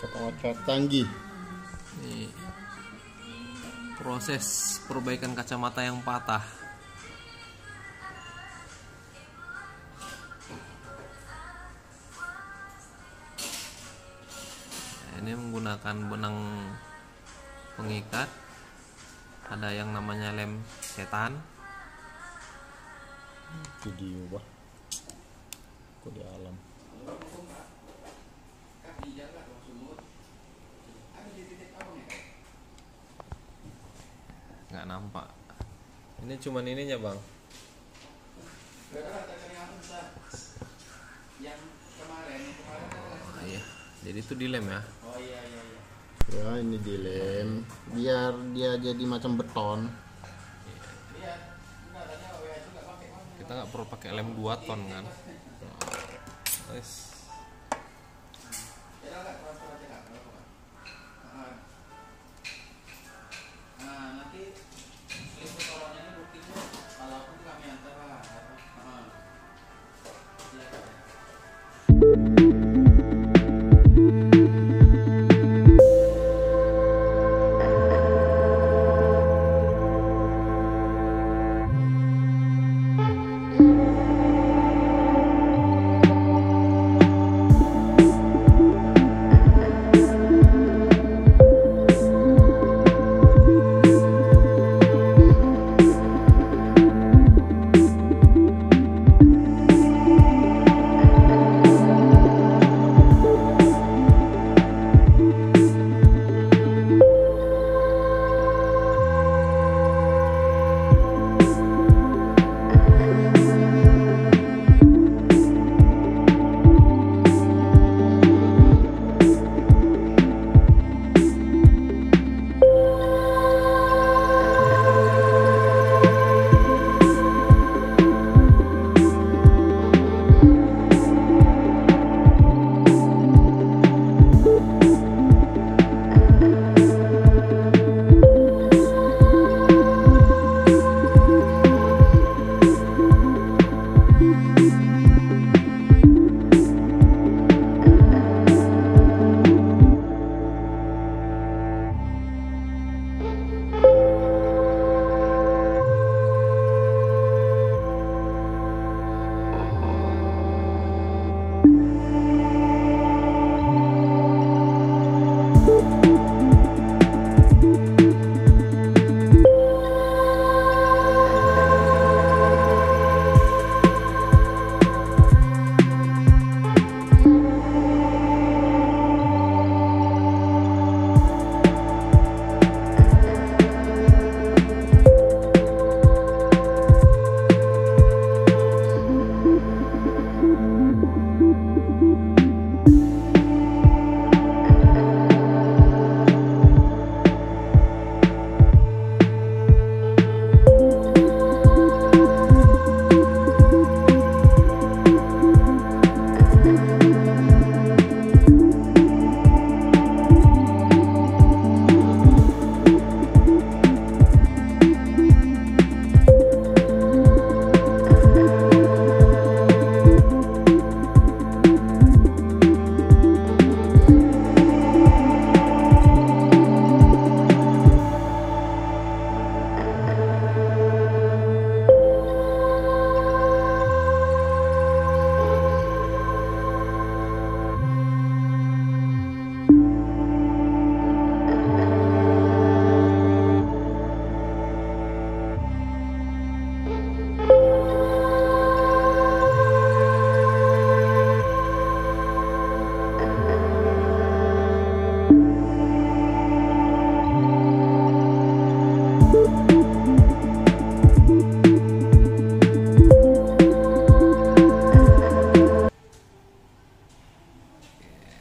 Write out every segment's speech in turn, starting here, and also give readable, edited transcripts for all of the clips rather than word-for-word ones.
Kacamata canggih. Ini proses perbaikan kacamata yang patah. Nah, ini menggunakan benang pengikat. Ada yang namanya lem setan. Video bah. Kok di alam. Nggak nampak. Ini cuman ininya bang. Oh, iya. Jadi itu dilem ya. Ya ini dilem biar dia jadi macam beton. Kita nggak perlu pakai lem 2 ton kan. Nice.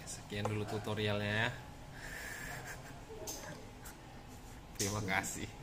Sekian dulu tutorialnya ya. Terima kasih.